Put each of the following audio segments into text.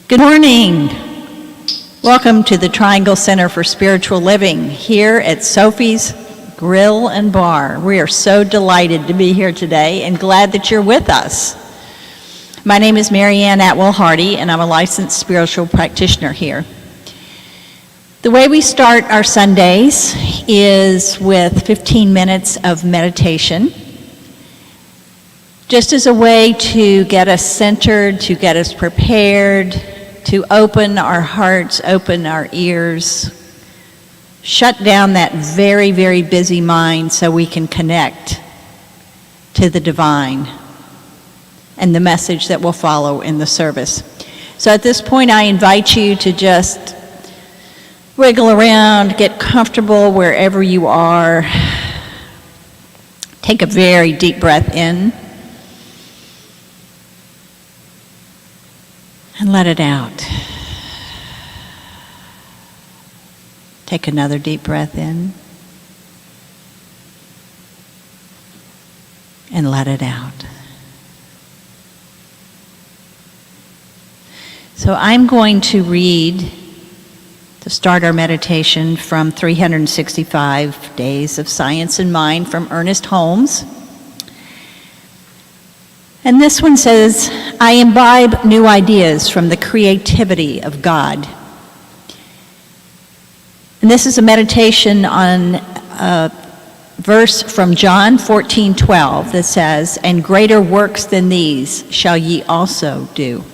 Good morning. Welcome to the Triangle Center for Spiritual Living here at Sophie's Grill and Bar. We are so delighted to be here today and glad that you're with us. My name is Mary Ann Atwell Hardy, and I'm a licensed spiritual practitioner here. The way we start our Sundays is with 15 minutes of meditation, just as a way to get us centered, to get us prepared, to open our hearts, open our ears, shut down that very, very busy mind so we can connect to the divine and the message that will follow in the service. So at this point, I invite you to just wiggle around, get comfortable wherever you are. Take a very deep breath in and let it out. Take another deep breath in and let it out. So I'm going to read, to start our meditation, from 365 Days of Science and Mind from Ernest Holmes. And this one says, I imbibe new ideas from the creativity of God. And this is a meditation on a verse from John 14:12 that says, and greater works than these shall ye also do.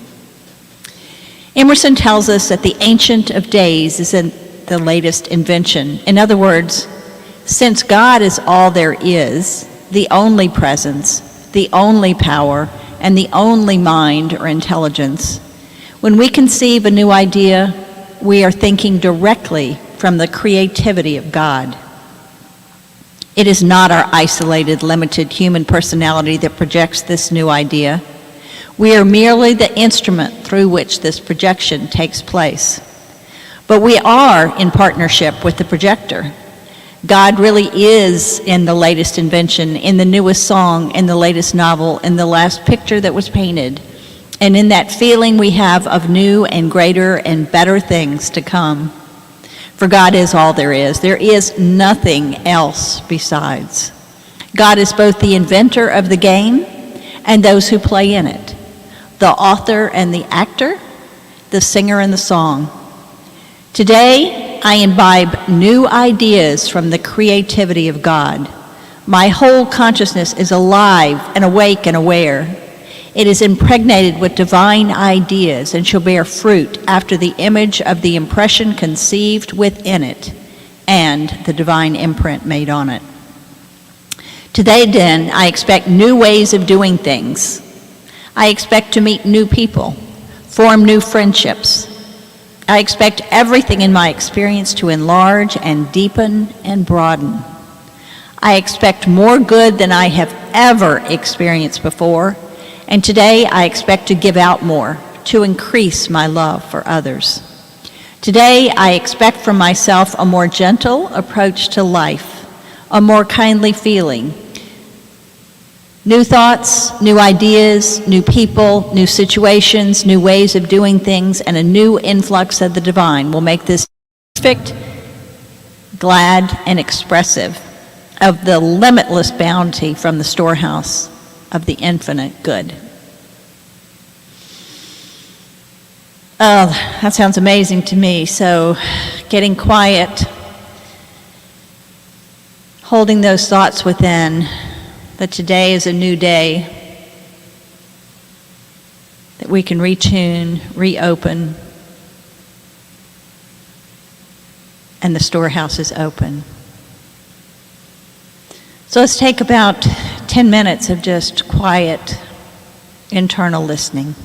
Emerson tells us that the Ancient of Days is the latest invention. In other words, since God is all there is, the only presence, the only power, and the only mind or intelligence, when we conceive a new idea, we are thinking directly from the creativity of God. It is not our isolated, limited human personality that projects this new idea. We are merely the instrument through which this projection takes place. But we are in partnership with the projector. God really is in the latest invention, in the newest song, in the latest novel, in the last picture that was painted, and in that feeling we have of new and greater and better things to come. For God is all there is. There is nothing else besides. God is both the inventor of the game and those who play in it, the author and the actor, the singer and the song. Today, I imbibe new ideas from the creativity of God. My whole consciousness is alive and awake and aware. It is impregnated with divine ideas and shall bear fruit after the image of the impression conceived within it and the divine imprint made on it. Today, then, I expect new ways of doing things. I expect to meet new people, form new friendships. I expect everything in my experience to enlarge and deepen and broaden. I expect more good than I have ever experienced before, and today I expect to give out more, to increase my love for others. Today I expect from myself a more gentle approach to life, a more kindly feeling, new thoughts, new ideas, new people, new situations, new ways of doing things, and a new influx of the divine will make this perfect, glad, and expressive of the limitless bounty from the storehouse of the infinite good. Oh, that sounds amazing to me. So getting quiet, holding those thoughts within, that today is a new day, that we can retune, reopen, and the storehouse is open. So let's take about 10 minutes of just quiet, internal listening.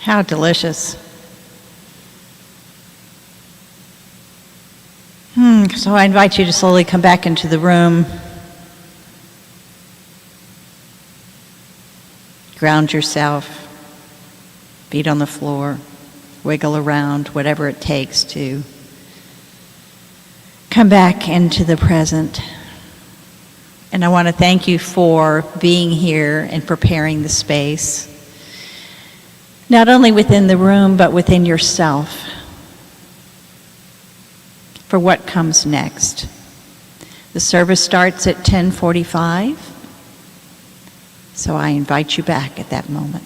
How delicious. So I invite you to slowly come back into the room. Ground yourself. Feet on the floor. Wiggle around, whatever it takes to come back into the present. And I want to thank you for being here and preparing the space. Not only within the room, but within yourself. For what comes next. The service starts at 10:45, so I invite you back at that moment.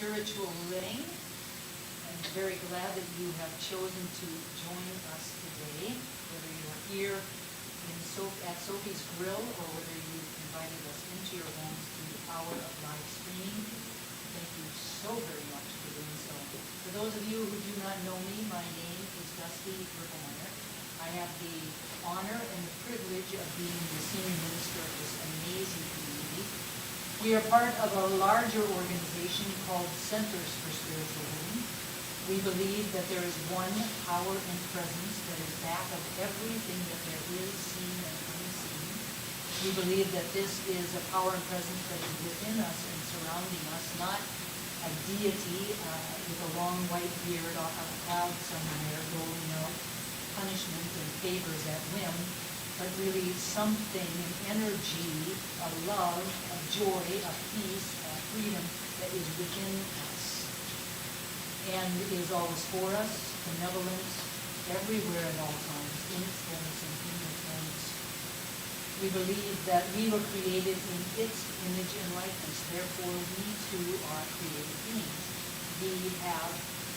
spiritual living. I'm very glad that you have chosen to join us today, whether you're here at Sophie's Grill or whether you invited us into your homes through the power of live streaming. Thank you so very much for doing so. For those of you who do not know me, my name is Rippelmeyer. I have the honor and the privilege of being the senior minister of this amazing community. We are part of a larger organization called Centers for Spiritual Living. We believe that there is one power and presence that is back of everything that there is, seen and unseen. We believe that this is a power and presence that is within us and surrounding us, not a deity with a long white beard off on a cloud somewhere doling out punishment and favors at whim, but really something, an energy, a love, a joy, a peace, a freedom that is within us and is always for us, benevolent, everywhere at all times, in its fullness and in its fullness. We believe that we were created in its image and likeness, therefore we too are created beings. We have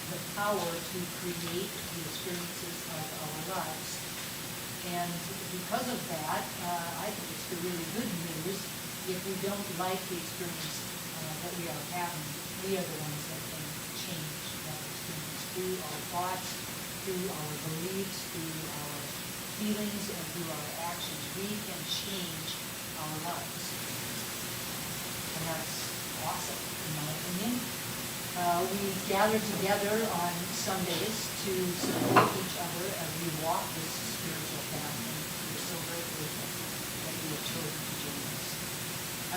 the power to create the experiences of our lives. And because of that, I think it's the really good news. If we don't like the experience that we are having, we are the ones that can change that experience through our thoughts, through our beliefs, through our feelings, and through our actions. We can change our lives. And that's awesome, in my opinion. We gather together on Sundays to support each other as we walk this spiritual path, and we're so very grateful that you have chosen to join us.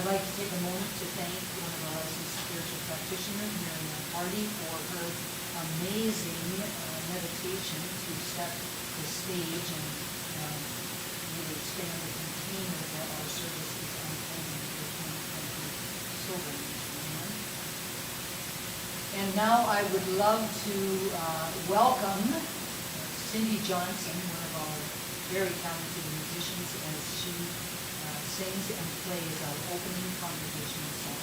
I'd like to take a moment to thank one of our licensed spiritual practitioners, Mary Ann Hardy, for her amazing meditation to set the stage and really expand the container that our service is unfolding for 2020 so very much. And now I would love to welcome Cindy Johnson, one of our very talented musicians, as she sings and plays our opening congregational song.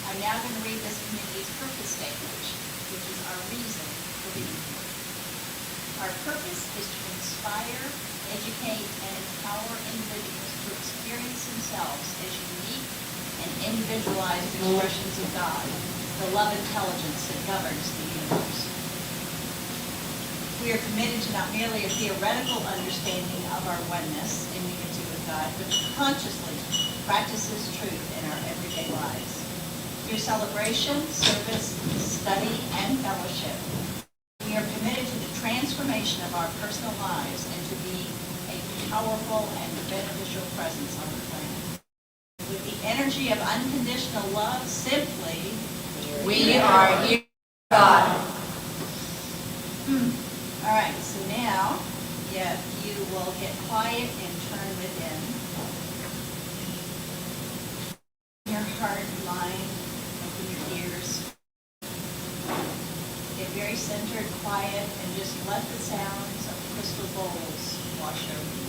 I'm now going to read this community's purpose statement, which is our reason for being here. Our purpose is to inspire, educate, and empower individuals to experience themselves as unique and individualized expressions of God, the love intelligence that governs the universe. We are committed to not merely a theoretical understanding of our oneness and unity with God, but to consciously practice His truth in our everyday lives. Through celebration, service, study, and fellowship, we are committed to the transformation of our personal lives and to be a powerful and beneficial presence on the planet. With the energy of unconditional love, simply, We are here, God. All right, so now, you will get quiet and turn within. Your heart, mind, open your ears. Get very centered, quiet, and just let the sounds of crystal bowls wash over you.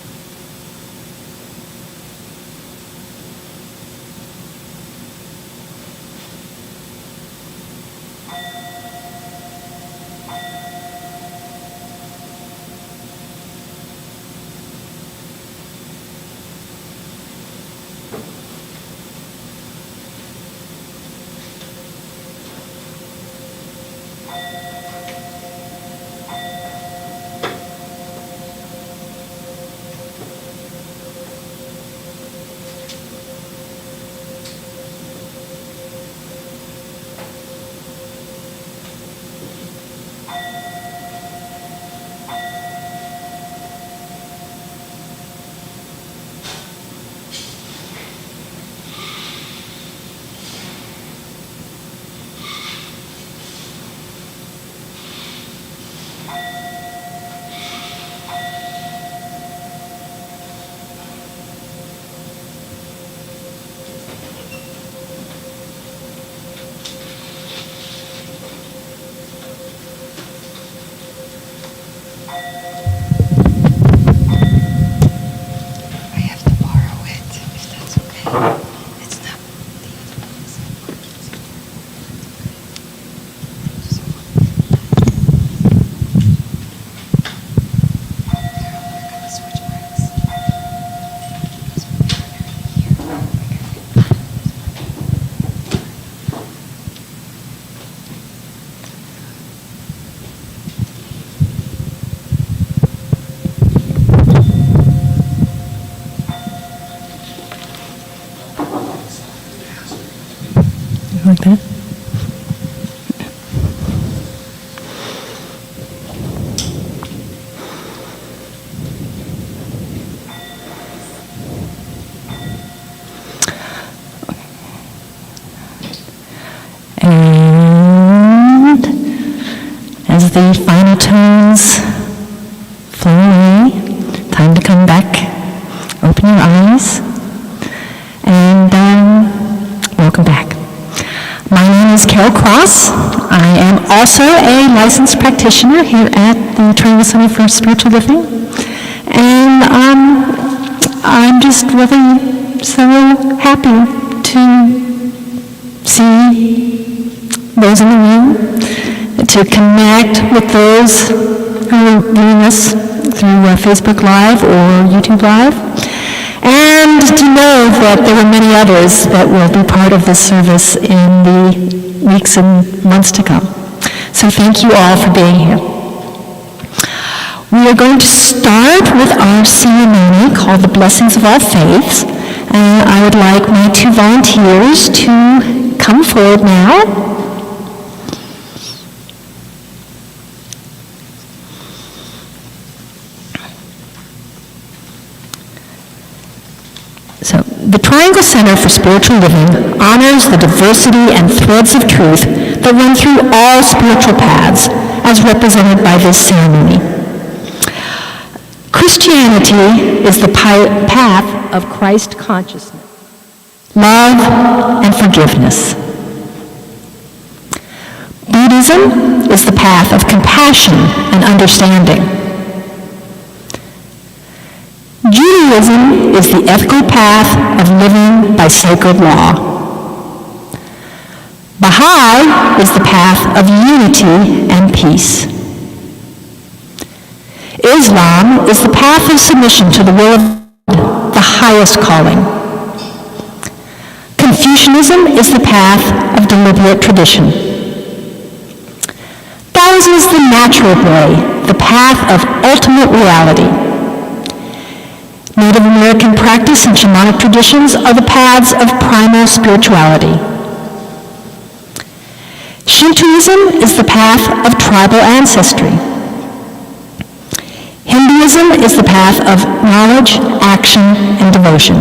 Like that. And as the final tones flow away, time to come back, open your eyes, and welcome back. My name is Carol Cross. I am also a licensed practitioner here at the Triangle Center for Spiritual Living. And I'm just really so happy to see those in the room, to connect with those who are viewing us through Facebook Live or YouTube Live, and to know that there are many others that will be part of this service in the weeks and months to come. So thank you all for being here. We are going to start with our ceremony called the Blessings of All Faiths. I would like my two volunteers to come forward now. So, the Triangle Center for Spiritual Living honors the diversity and threads of truth that run through all spiritual paths, as represented by this ceremony. Christianity is the path of Christ consciousness, love, and forgiveness. Buddhism is the path of compassion and understanding. Judaism is the ethical path of living by sacred law. Baha'i is the path of unity and peace. Islam is the path of submission to the will of God, the highest calling. Confucianism is the path of deliberate tradition. Taoism is the natural way, the path of ultimate reality. Native American practice and shamanic traditions are the paths of primal spirituality. Shintoism is the path of tribal ancestry. Hinduism is the path of knowledge, action, and devotion.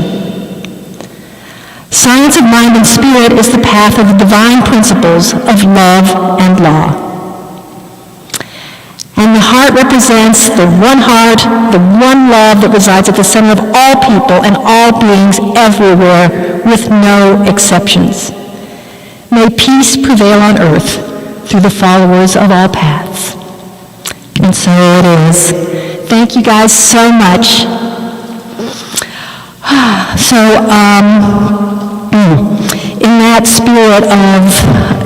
Science of mind and spirit is the path of the divine principles of love and law. And the heart represents the one heart, the one love that resides at the center of all people and all beings everywhere, with no exceptions. May peace prevail on earth through the followers of all paths. And so it is. Thank you guys so much. So, in that spirit of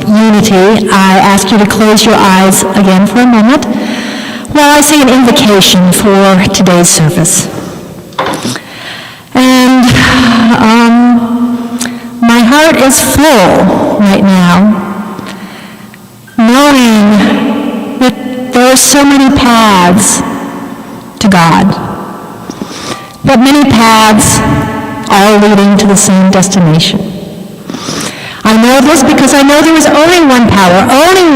unity, I ask you to close your eyes again for a moment while I say an invocation for today's service. And my heart is full right now, knowing that there are so many paths to God, but many paths all leading to the same destination. I know this because I know there is only one power, only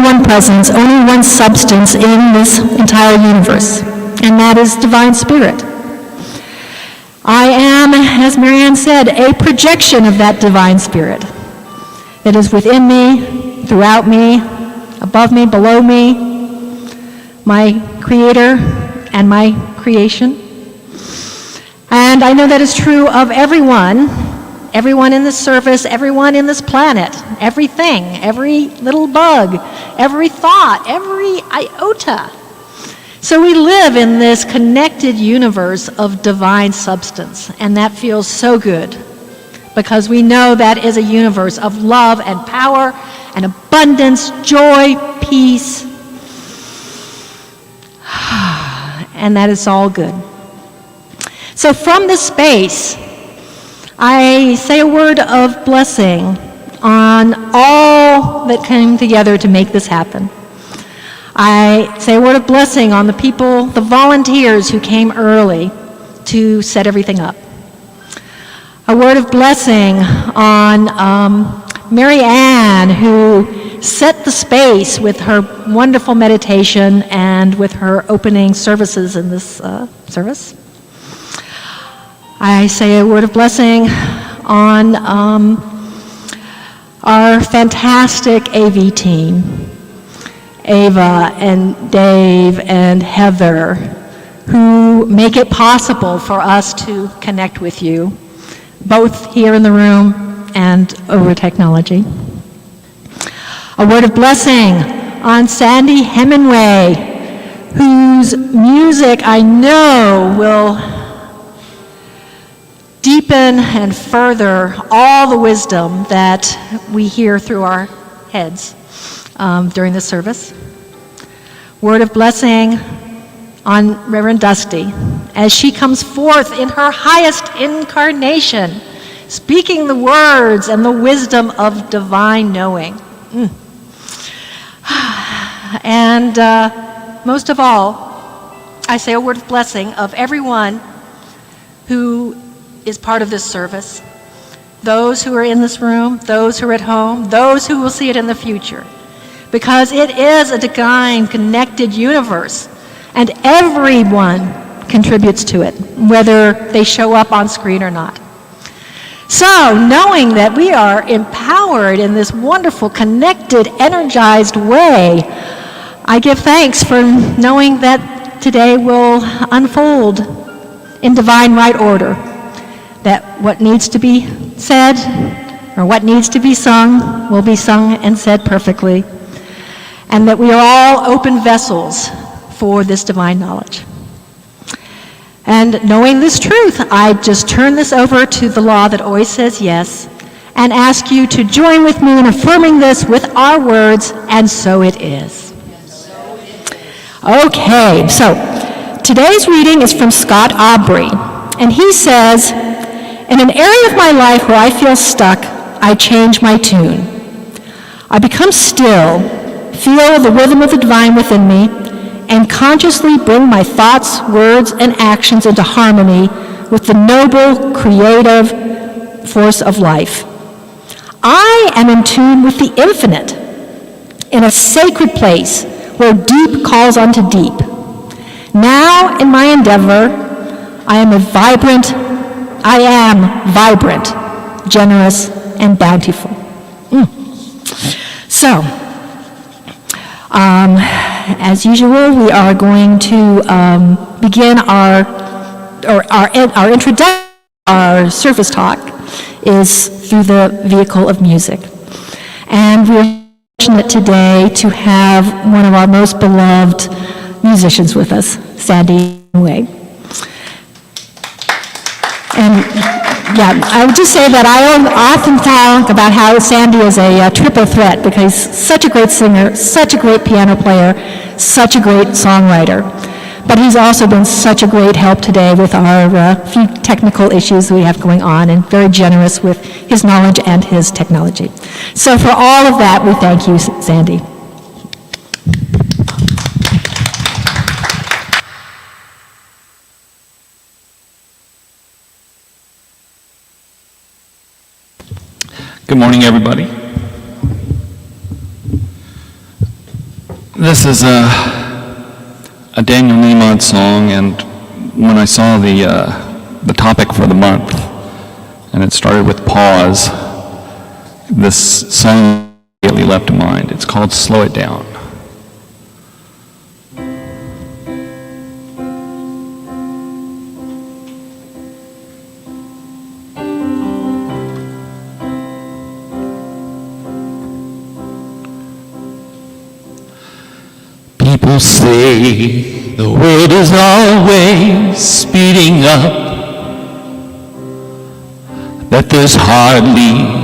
one presence, only one substance in this entire universe, and that is Divine Spirit. I am, as Marianne said, a projection of that Divine Spirit that is within me, throughout me, above me, below me, my Creator and my creation. And I know that is true of everyone in this service, everyone in this planet, everything, every little bug, every thought, every iota. So we live in this connected universe of divine substance, and that feels so good because we know that is a universe of love and power and abundance, joy, peace, and that is all good. So from this space, I say a word of blessing on all that came together to make this happen. I say a word of blessing on the people, the volunteers who came early to set everything up. A word of blessing on Mary Ann, who set the space with her wonderful meditation and with her opening services in this service. I say a word of blessing on our fantastic AV team, Ava and Dave and Heather, who make it possible for us to connect with you, both here in the room and over technology. A word of blessing on Sandy Hemingway, whose music I know will deepen and further all the wisdom that we hear through our heads during the service. Word of blessing on Reverend Dusty as she comes forth in her highest incarnation, speaking the words and the wisdom of divine knowing. And most of all, I say a word of blessing of everyone who is part of this service, those who are in this room, those who are at home, those who will see it in the future, because it is a divine connected universe, and everyone contributes to it, whether they show up on screen or not. So, knowing that we are empowered in this wonderful, connected, energized way, I give thanks for knowing that today will unfold in divine right order, that what needs to be said or what needs to be sung will be sung and said perfectly, and that we are all open vessels for this divine knowledge. And knowing this truth, I just turn this over to the law that always says yes, and ask you to join with me in affirming this with our words, and so it is. Okay, so today's reading is from Scott Aubrey, and he says, "In an area of my life where I feel stuck, I change my tune. I become still, feel the rhythm of the divine within me, and consciously bring my thoughts, words, and actions into harmony with the noble, creative force of life. I am in tune with the infinite, in a sacred place where deep calls unto deep. Now, in my endeavor, I am vibrant, generous, and bountiful. So, as usual, we are going to begin our introduction. Our service talk is through the vehicle of music. And we're fortunate today to have one of our most beloved musicians with us, Sandy Way. And yeah, I would just say that I often talk about how Sandy is a triple threat, because he's such a great singer, such a great piano player, such a great songwriter. But he's also been such a great help today with our few technical issues we have going on, and very generous with his knowledge and his technology. So for all of that, we thank you, Sandy. Good morning, everybody. This is a Daniel Niemod song, and when I saw the topic for the month, and it started with pause, this song immediately leapt to mind. It's called Slow It Down. People say the world is always speeding up, that there's hardly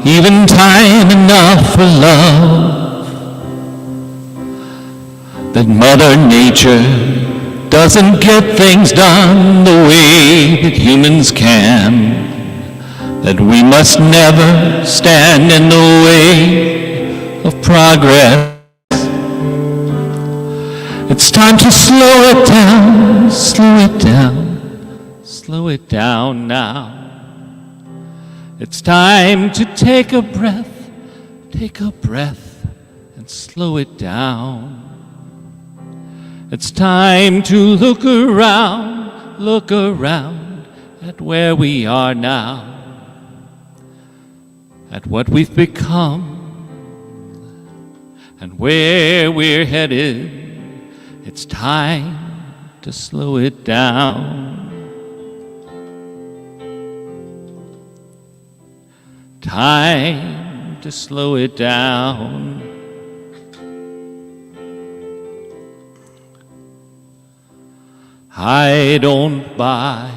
even time enough for love, that Mother Nature doesn't get things done the way that humans can, that we must never stand in the way of progress. It's time to slow it down, slow it down, slow it down now. It's time to take a breath, and slow it down. It's time to look around at where we are now, at what we've become, and where we're headed. It's time to slow it down. Time to slow it down. I don't buy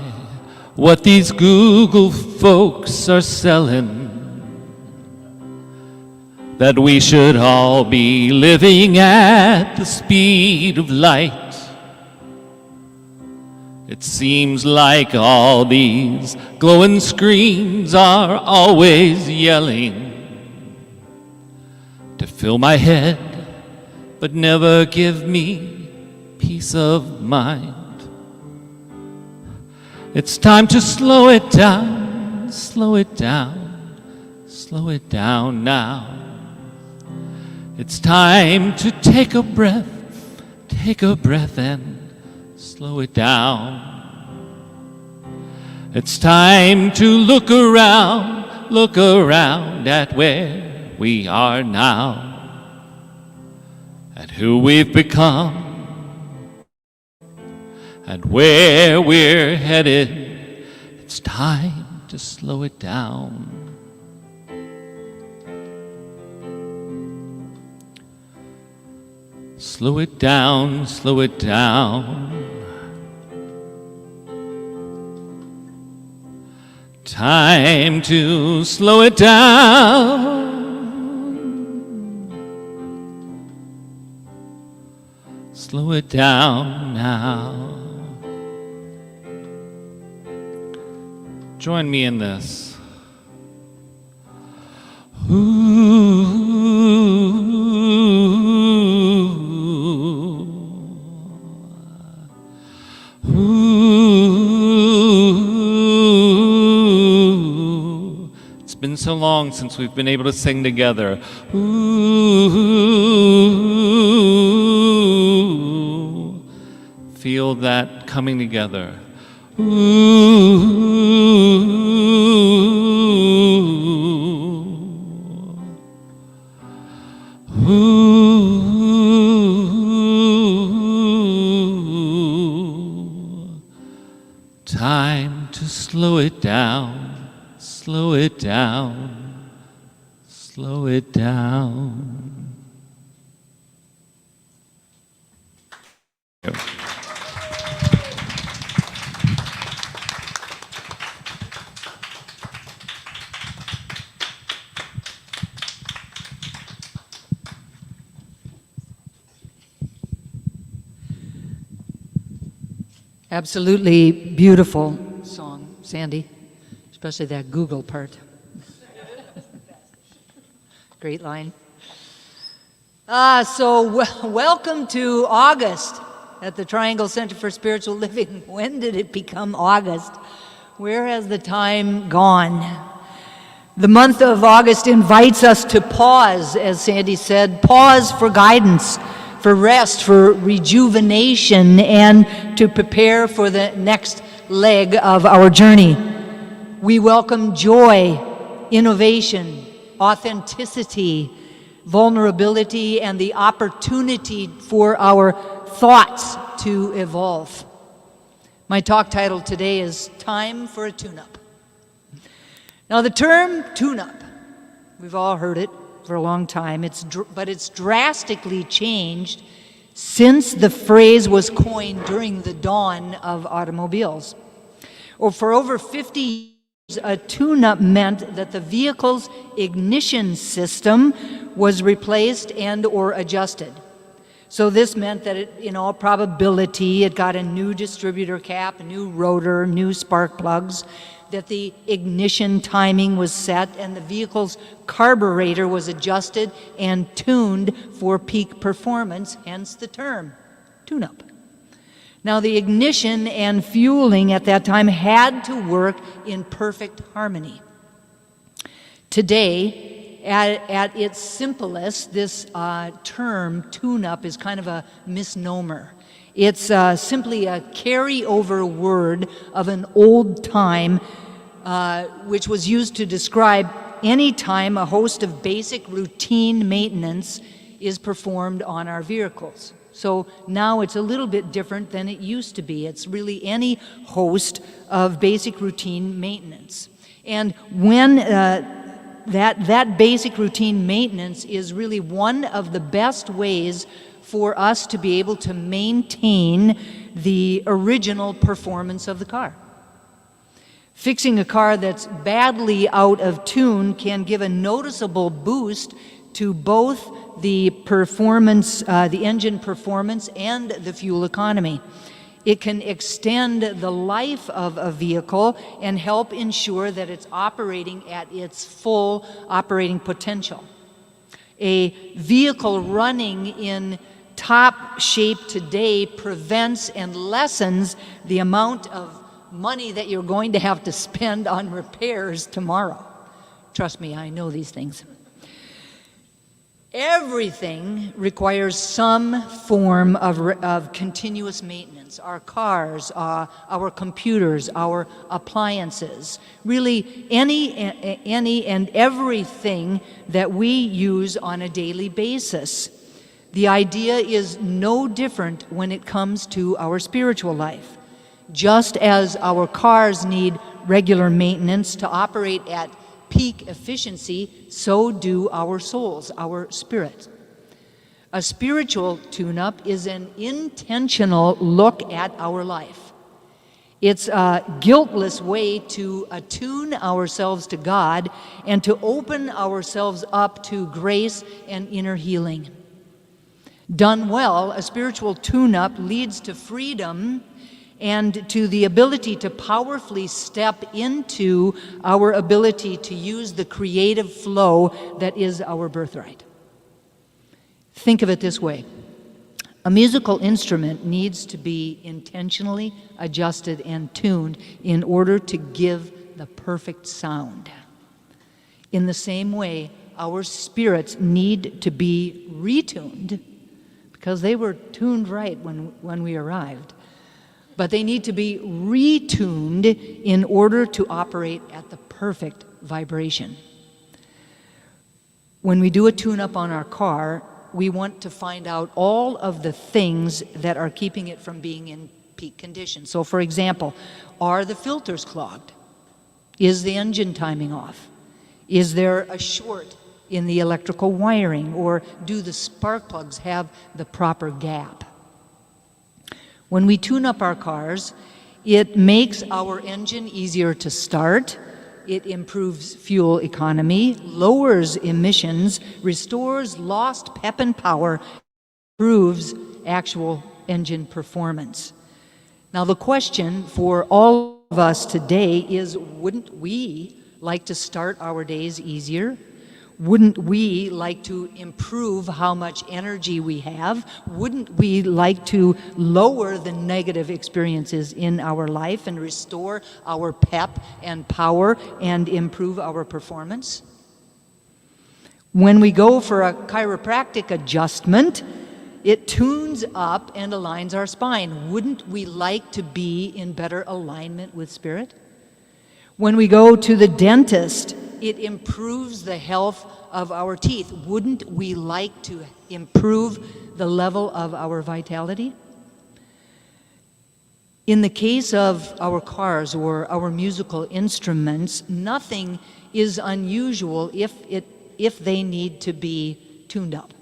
what these Google folks are selling, that we should all be living at the speed of light. It seems like all these glowing screens are always yelling to fill my head, but never give me peace of mind. It's time to slow it down, slow it down, slow it down now. It's time to take a breath and slow it down. It's time to look around at where we are now, at who we've become, and where we're headed. It's time to slow it down. Slow it down, slow it down. Time to slow it down. Slow it down now. Join me in this. Ooh. so long since we've been able to sing together. Ooh, feel that coming together. Time to slow it down, slow it down, slow it down. Absolutely beautiful song, Sandy, especially that Google part. Great line. Welcome to August at the Triangle Center for Spiritual Living. When did it become August? Where has the time gone? The month of August invites us to pause, as Sandy said, pause for guidance, for rest, for rejuvenation, and to prepare for the next leg of our journey. We welcome joy, innovation, authenticity, vulnerability, and the opportunity for our thoughts to evolve. My talk title today is Time for a Tune-Up. Now, the term tune-up, we've all heard it for a long time, but it's drastically changed since the phrase was coined during the dawn of automobiles. For over 50 years, a tune-up meant that the vehicle's ignition system was replaced and or adjusted. So this meant that it, in all probability, it got a new distributor cap, a new rotor, new spark plugs, that the ignition timing was set and the vehicle's carburetor was adjusted and tuned for peak performance, hence the term, tune-up. Now, the ignition and fueling at that time had to work in perfect harmony. Today, at its simplest, this term, tune-up, is kind of a misnomer. It's simply a carryover word of an old time which was used to describe any time a host of basic routine maintenance is performed on our vehicles. So now it's a little bit different than it used to be. It's really any host of basic routine maintenance. And when that basic routine maintenance is really one of the best ways for us to be able to maintain the original performance of the car. Fixing a car that's badly out of tune can give a noticeable boost to both the performance, the engine performance, and the fuel economy. It can extend the life of a vehicle and help ensure that it's operating at its full operating potential. A vehicle running in top shape today prevents and lessens the amount of money that you're going to have to spend on repairs tomorrow. Trust me, I know these things. Everything requires some form of continuous maintenance. Our cars, our computers, our appliances, really any and everything that we use on a daily basis. The idea is no different when it comes to our spiritual life. Just as our cars need regular maintenance to operate at peak efficiency, so do our souls, our spirit. A spiritual tune-up is an intentional look at our life. It's a guiltless way to attune ourselves to God and to open ourselves up to grace and inner healing. Done well, a spiritual tune-up leads to freedom and to the ability to powerfully step into our ability to use the creative flow that is our birthright. Think of it this way. A musical instrument needs to be intentionally adjusted and tuned in order to give the perfect sound. In the same way, our spirits need to be retuned, because they were tuned right when we arrived. But they need to be retuned in order to operate at the perfect vibration. When we do a tune-up on our car, we want to find out all of the things that are keeping it from being in peak condition. So for example, are the filters clogged? Is the engine timing off? Is there a short in the electrical wiring, or do the spark plugs have the proper gap? When we tune up our cars, it makes our engine easier to start, it improves fuel economy, lowers emissions, restores lost pep and power, improves actual engine performance. Now the question for all of us today is, wouldn't we like to start our days easier? Wouldn't we like to improve how much energy we have? Wouldn't we like to lower the negative experiences in our life and restore our pep and power and improve our performance? When we go for a chiropractic adjustment, it tunes up and aligns our spine. Wouldn't we like to be in better alignment with Spirit? When we go to the dentist, it improves the health of our teeth. Wouldn't we like to improve the level of our vitality? In the case of our cars or our musical instruments, nothing is unusual if they need to be tuned up.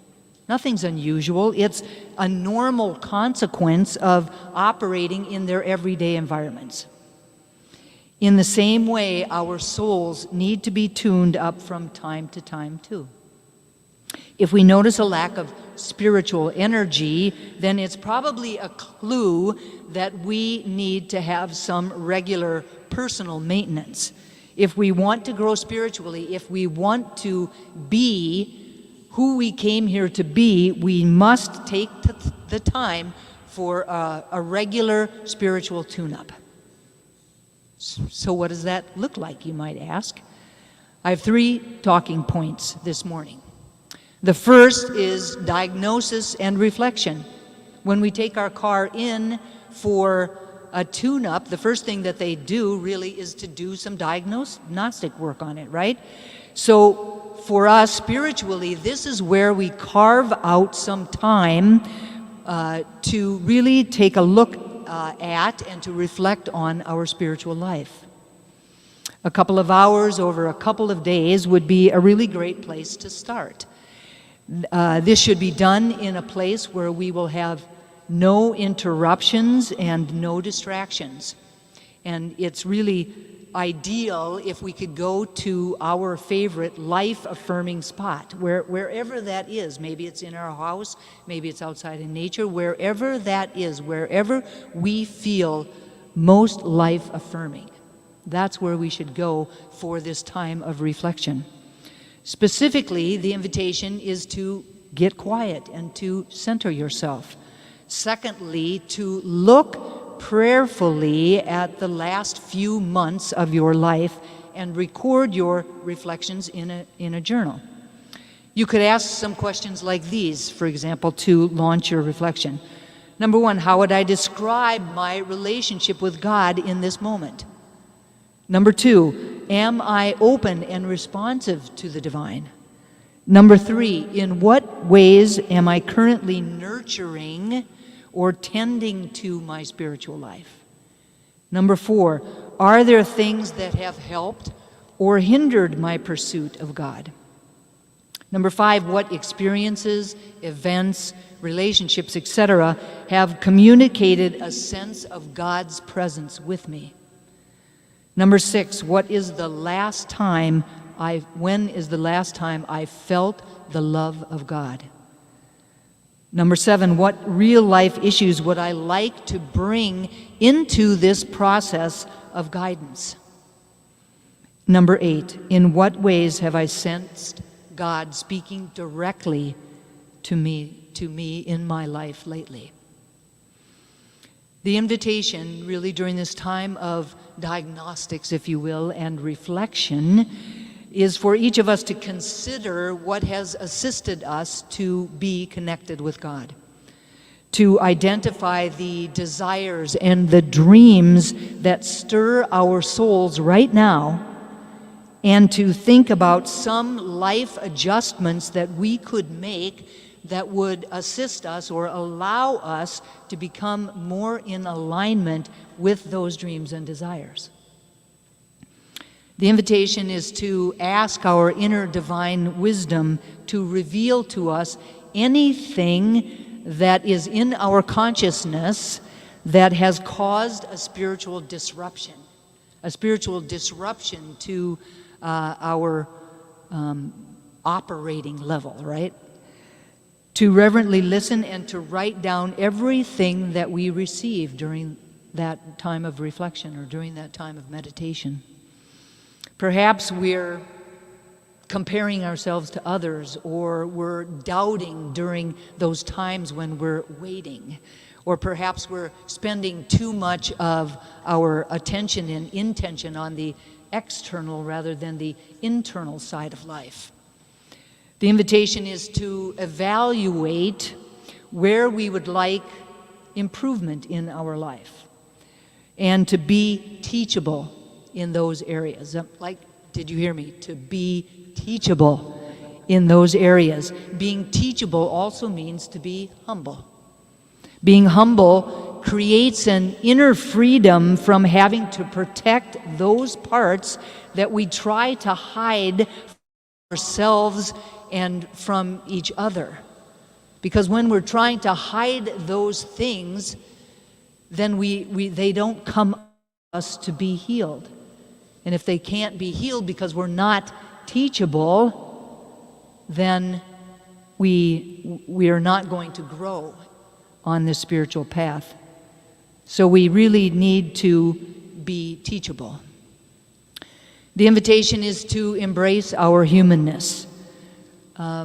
Nothing's unusual. It's a normal consequence of operating in their everyday environments. In the same way, our souls need to be tuned up from time to time too. If we notice a lack of spiritual energy, then it's probably a clue that we need to have some regular personal maintenance. If we want to grow spiritually, if we want to be who we came here to be, we must take the time for a regular spiritual tune-up. So what does that look like, you might ask? I have 3 talking points this morning. The first is diagnosis and reflection. When we take our car in for a tune-up, the first thing that they do really is to do some diagnostic work on it, right? So for us spiritually, this is where we carve out some time to really take a look at and to reflect on our spiritual life. A couple of hours over a couple of days would be a really great place to start. This should be done in a place where we will have no interruptions and no distractions. And it's really ideal if we could go to our favorite life-affirming spot, wherever that is. Maybe it's in our house, maybe it's outside in nature, wherever that is, wherever we feel most life-affirming. That's where we should go for this time of reflection. Specifically, the invitation is to get quiet and to center yourself. Secondly, to look prayerfully at the last few months of your life and record your reflections in a journal. You could ask some questions like these, for example, to launch your reflection. Number 1, how would I describe my relationship with God in this moment? Number 2, am I open and responsive to the divine? Number 3, in what ways am I currently nurturing or tending to my spiritual life? Number 4, are there things that have helped or hindered my pursuit of God? Number 5, what experiences, events, relationships, etc. have communicated a sense of God's presence with me? Number 6, when is the last time I felt the love of God? Number 7, what real-life issues would I like to bring into this process of guidance? Number 8, in what ways have I sensed God speaking directly to me in my life lately? The invitation, really, during this time of diagnostics, if you will, and reflection, is for each of us to consider what has assisted us to be connected with God, to identify the desires and the dreams that stir our souls right now, and to think about some life adjustments that we could make that would assist us or allow us to become more in alignment with those dreams and desires. The invitation is to ask our inner divine wisdom to reveal to us anything that is in our consciousness that has caused a spiritual disruption to our operating level, right? To reverently listen and to write down everything that we receive during that time of reflection or during that time of meditation. Perhaps we're comparing ourselves to others, or we're doubting during those times when we're waiting, or perhaps we're spending too much of our attention and intention on the external rather than the internal side of life. The invitation is to evaluate where we would like improvement in our life and to be teachable in those areas. Like, did you hear me? To be teachable in those areas. Being teachable also means to be humble. Being humble creates an inner freedom from having to protect those parts that we try to hide from ourselves and from each other. Because when we're trying to hide those things, then they don't come to us to be healed. And if they can't be healed because we're not teachable, then we are not going to grow on this spiritual path. So we really need to be teachable. The invitation is to embrace our humanness.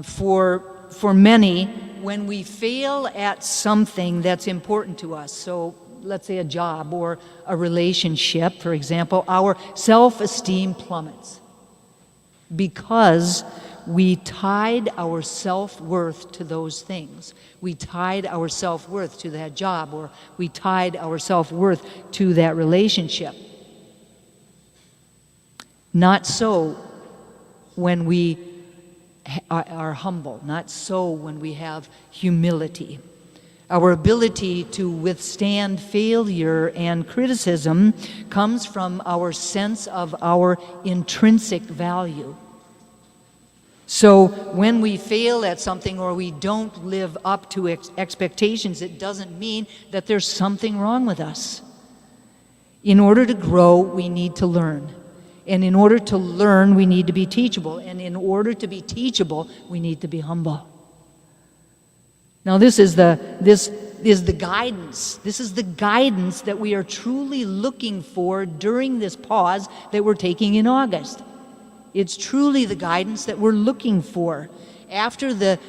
For many, when we fail at something that's important to us, so let's say a job or a relationship, for example, our self-esteem plummets because we tied our self-worth to those things. We tied our self-worth to that job, or we tied our self-worth to that relationship. Not so when we are humble, not so when we have humility. Our ability to withstand failure and criticism comes from our sense of our intrinsic value. So when we fail at something or we don't live up to expectations, it doesn't mean that there's something wrong with us. In order to grow, we need to learn. And in order to learn, we need to be teachable. And in order to be teachable, we need to be humble. Now this is the guidance. This is the guidance that we are truly looking for during this pause that we're taking in August. It's truly the guidance that we're looking for. After this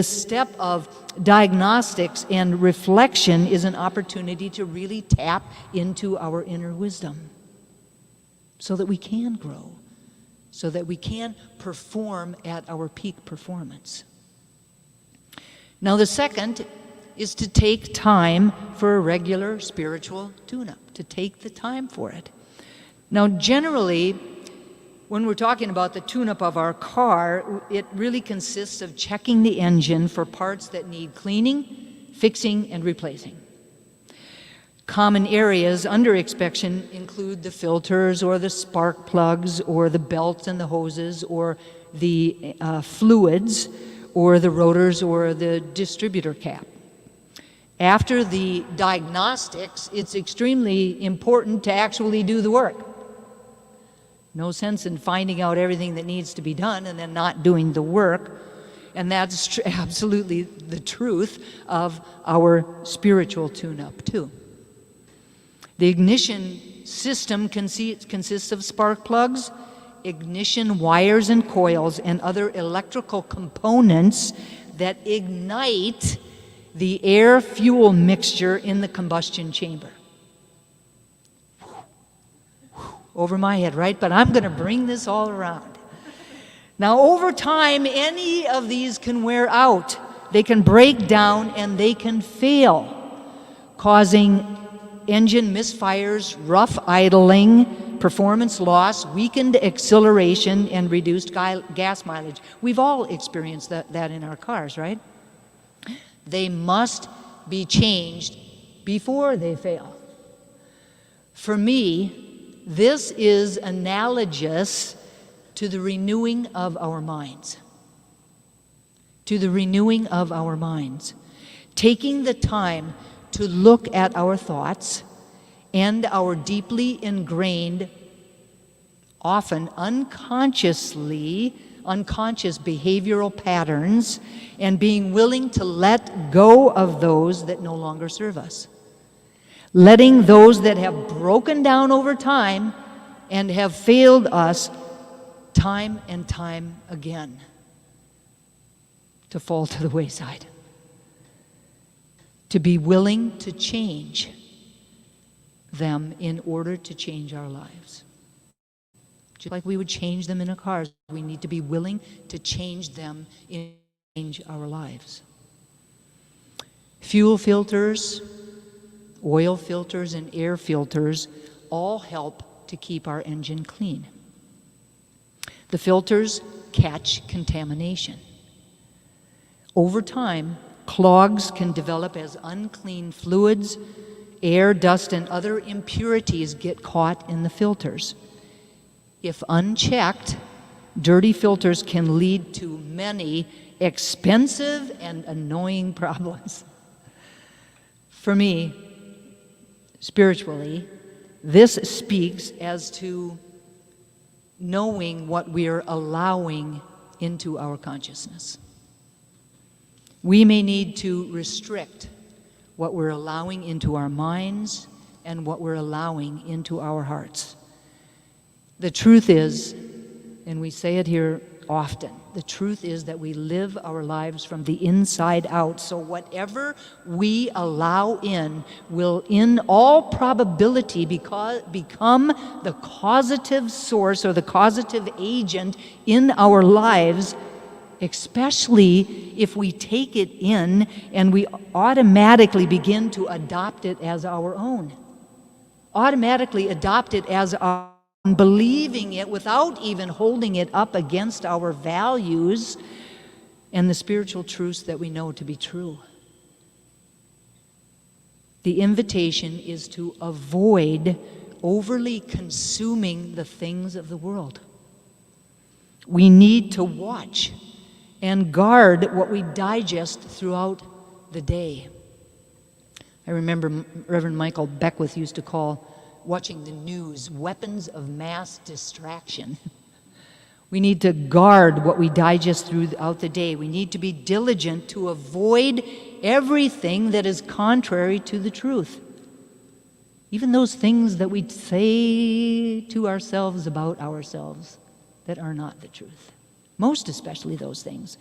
step of diagnostics and reflection is an opportunity to really tap into our inner wisdom so that we can grow, so that we can perform at our peak performance. Now the second is to take time for a regular spiritual tune-up, to take the time for it. Now generally, when we're talking about the tune-up of our car, it really consists of checking the engine for parts that need cleaning, fixing, and replacing. Common areas under inspection include the filters or the spark plugs or the belts and the hoses or the fluids or the rotors or the distributor cap. After the diagnostics, it's extremely important to actually do the work. No sense in finding out everything that needs to be done and then not doing the work. And that's absolutely the truth of our spiritual tune-up too. The ignition system consists of spark plugs, ignition wires and coils, and other electrical components that ignite the air-fuel mixture in the combustion chamber. over my head, right? But I'm going to bring this all around. Now, over time, any of these can wear out. They can break down and they can fail, causing engine misfires, rough idling, performance loss, weakened acceleration, and reduced gas mileage. We've all experienced that in our cars, right? They must be changed before they fail. For me, this is analogous to the renewing of our minds. To the renewing of our minds. Taking the time to look at our thoughts and our deeply ingrained, often unconscious behavioral patterns, and being willing to let go of those that no longer serve us. Letting those that have broken down over time and have failed us time and time again to fall to the wayside. To be willing to change them in order to change our lives. Just like we would change them in our cars, we need to be willing to change them in change our lives. Fuel filters, oil filters, and air filters all help to keep our engine clean. The filters catch contamination. Over time, clogs can develop as unclean fluids, air, dust, and other impurities get caught in the filters. If unchecked, dirty filters can lead to many expensive and annoying problems. For me, spiritually, this speaks as to knowing what we're allowing into our consciousness. We may need to restrict what we're allowing into our minds and what we're allowing into our hearts. The truth is, and we say it here often, the truth is that we live our lives from the inside out. So whatever we allow in will in all probability become the causative source or the causative agent in our lives, especially if we take it in and we automatically begin to adopt it as our own. Automatically adopt it as our own, believing it without even holding it up against our values and the spiritual truths that we know to be true. The invitation is to avoid overly consuming the things of the world. We need to watch and guard what we digest throughout the day. I remember Reverend Michael Beckwith used to call watching the news weapons of mass distraction. We need to guard what we digest throughout the day. We need to be diligent to avoid everything that is contrary to the truth. Even those things that we say to ourselves about ourselves that are not the truth. Most especially those things.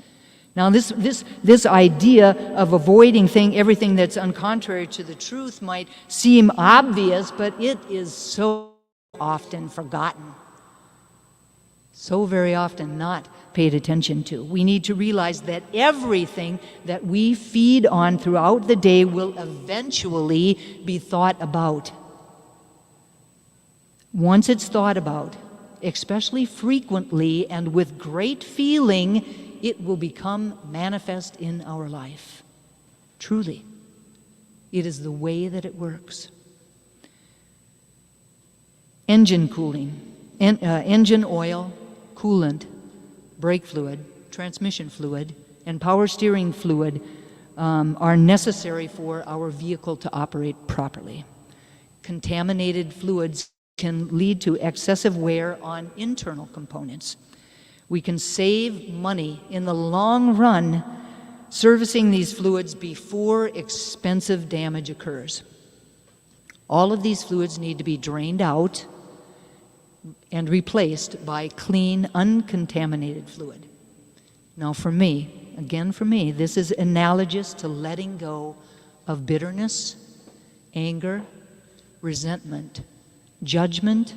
Now this idea of avoiding everything that's uncontrary to the truth might seem obvious, but it is so often forgotten. So very often not paid attention to. We need to realize that everything that we feed on throughout the day will eventually be thought about. Once it's thought about, especially frequently and with great feeling, it will become manifest in our life. Truly. It is the way that it works. Engine cooling, engine oil, coolant, brake fluid, transmission fluid, and power steering fluid are necessary for our vehicle to operate properly. Contaminated fluids can lead to excessive wear on internal components. We can save money in the long run servicing these fluids before expensive damage occurs. All of these fluids need to be drained out and replaced by clean, uncontaminated fluid. Now for me, this is analogous to letting go of bitterness, anger, resentment, judgment,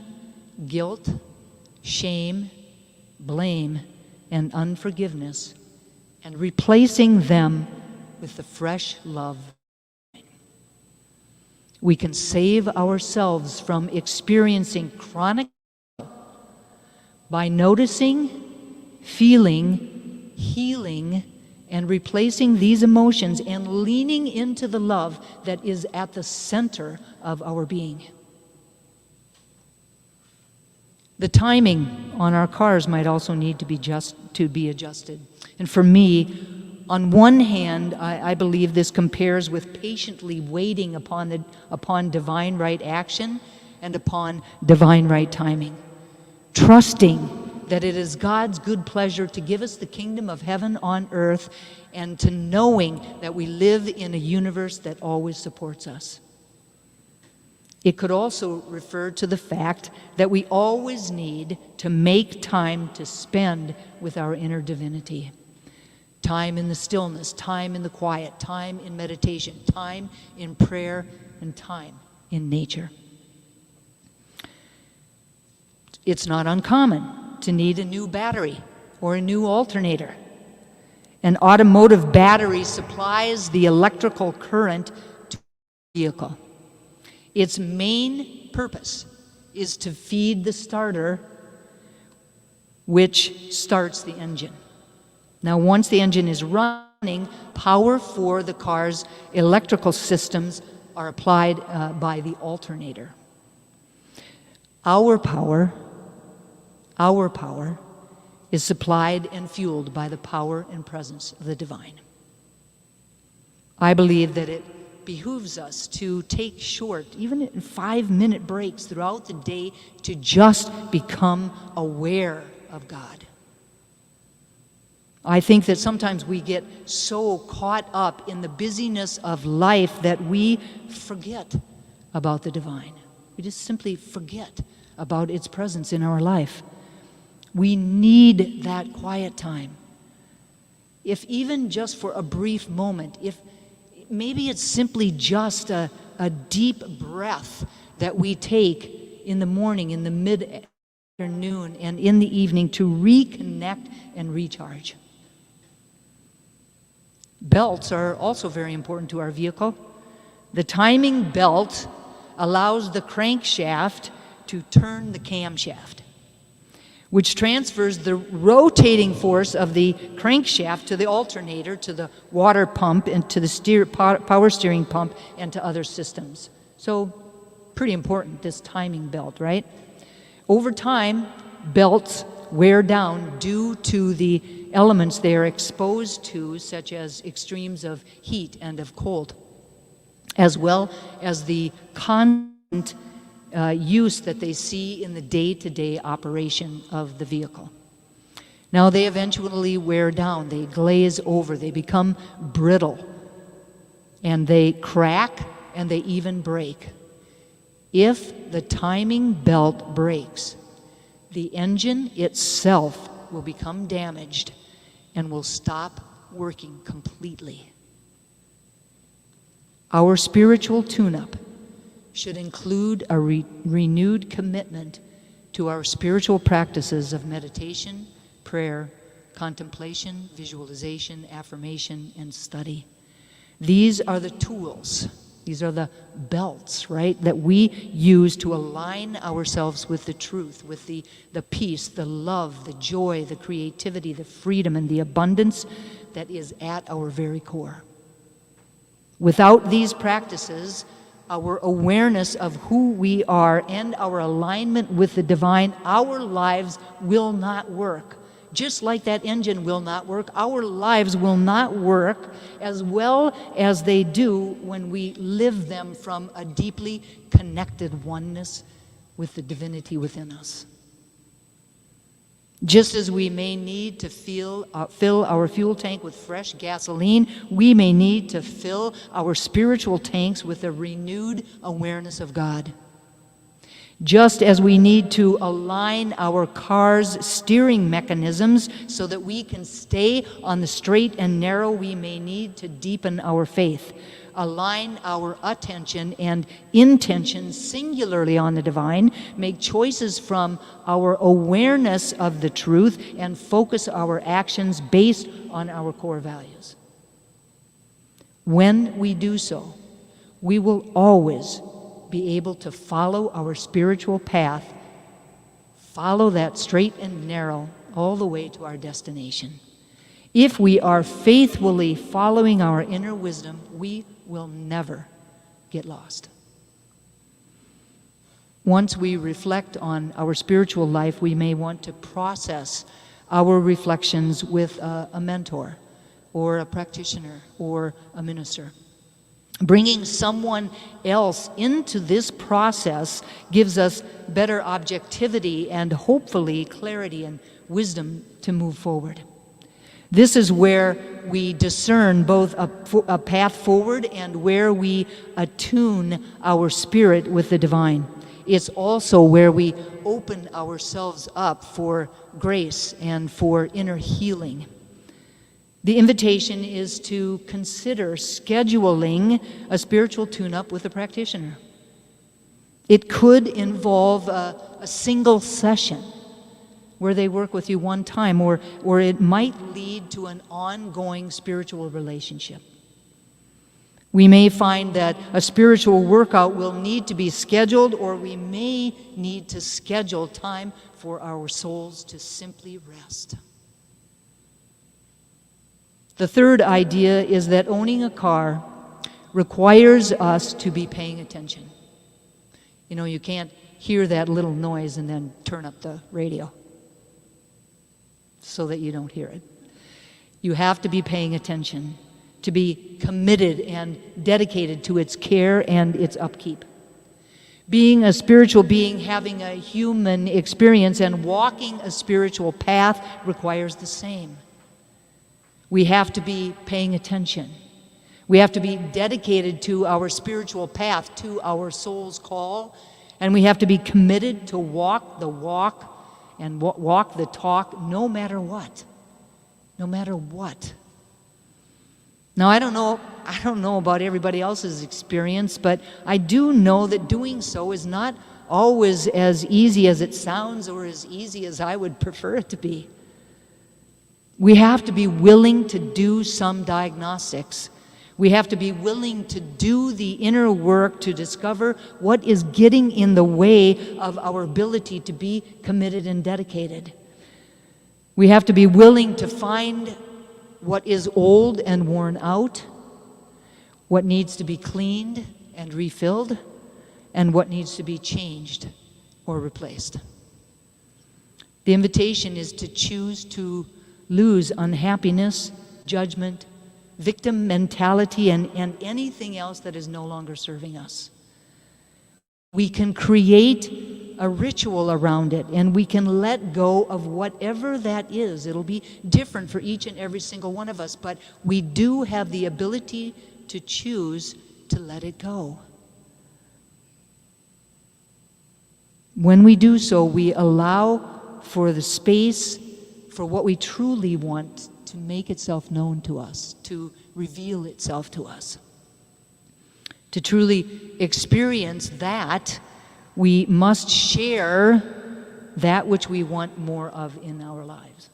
guilt, shame, blame, and unforgiveness, and replacing them with the fresh love. We can save ourselves from experiencing chronic by noticing, feeling, healing, and replacing these emotions and leaning into the love that is at the center of our being. The timing on our cars might also need to be adjusted. And for me, on one hand, I believe this compares with patiently waiting upon divine right action and upon divine right timing, trusting that it is God's good pleasure to give us the kingdom of heaven on earth, and to knowing that we live in a universe that always supports us. It could also refer to the fact that we always need to make time to spend with our inner divinity. Time in the stillness, time in the quiet, time in meditation, time in prayer, and time in nature. It's not uncommon to need a new battery or a new alternator. An automotive battery supplies the electrical current to the vehicle. Its main purpose is to feed the starter, which starts the engine. Now, once the engine is running, power for the car's electrical systems are applied by the alternator. Our power is supplied and fueled by the power and presence of the divine. I believe that it behooves us to take short, even 5-minute breaks throughout the day, to just become aware of God. I think that sometimes we get so caught up in the busyness of life that we forget about the divine. We just simply forget about its presence in our life. We need that quiet time. If even just for a brief moment, if maybe it's simply just a deep breath that we take in the morning, in the mid-afternoon, and in the evening to reconnect and recharge. Belts are also very important to our vehicle. The timing belt allows the crankshaft to turn the camshaft, which transfers the rotating force of the crankshaft to the alternator, to the water pump, and to the power steering pump, and to other systems. So, pretty important, this timing belt, right? Over time, belts wear down due to the elements they are exposed to, such as extremes of heat and of cold, as well as the constant use that they see in the day-to-day operation of the vehicle. Now, they eventually wear down, they glaze over, they become brittle, and they crack, and they even break. If the timing belt breaks, the engine itself will become damaged and will stop working completely. Our spiritual tune-up should include a renewed commitment to our spiritual practices of meditation, prayer, contemplation, visualization, affirmation, and study. These are the tools, these are the belts, right, that we use to align ourselves with the truth, with the peace, the love, the joy, the creativity, the freedom, and the abundance that is at our very core. Without these practices, our awareness of who we are and our alignment with the divine, our lives will not work. Just like that engine will not work, our lives will not work as well as they do when we live them from a deeply connected oneness with the divinity within us. Just as we may need to fill our fuel tank with fresh gasoline, we may need to fill our spiritual tanks with a renewed awareness of God. Just as we need to align our car's steering mechanisms so that we can stay on the straight and narrow, we may need to deepen our faith. align our attention and intention singularly on the divine, make choices from our awareness of the truth, and focus our actions based on our core values. When we do so, we will always be able to follow our spiritual path, follow that straight and narrow all the way to our destination. If we are faithfully following our inner wisdom, we will never get lost. Once we reflect on our spiritual life, we may want to process our reflections with a mentor or a practitioner or a minister. Bringing someone else into this process gives us better objectivity and hopefully clarity and wisdom to move forward. This is where we discern both a path forward and where we attune our spirit with the divine. It's also where we open ourselves up for grace and for inner healing. The invitation is to consider scheduling a spiritual tune-up with a practitioner. It could involve a single session where they work with you one time, or it might lead to an ongoing spiritual relationship. We may find that a spiritual workout will need to be scheduled, or we may need to schedule time for our souls to simply rest. The third idea is that owning a car requires us to be paying attention. You know, you can't hear that little noise and then turn up the radio so that you don't hear it. You have to be paying attention, to be committed and dedicated to its care and its upkeep. Being a spiritual being, having a human experience, and walking a spiritual path requires the same. We have to be paying attention. We have to be dedicated to our spiritual path, to our soul's call, and we have to be committed to walk the walk and walk the talk no matter what. No matter what. Now, I don't know about everybody else's experience, but I do know that doing so is not always as easy as it sounds or as easy as I would prefer it to be. We have to be willing to do some diagnostics. We have to be willing to do the inner work to discover what is getting in the way of our ability to be committed and dedicated. We have to be willing to find what is old and worn out, what needs to be cleaned and refilled, and what needs to be changed or replaced. The invitation is to choose to lose unhappiness, judgment, victim mentality, and anything else that is no longer serving us. We can create a ritual around it, and we can let go of whatever that is. It'll be different for each and every single one of us, but we do have the ability to choose to let it go. When we do so, we allow for the space for what we truly want to make itself known to us, to reveal itself to us. To truly experience that, we must share that which we want more of in our lives.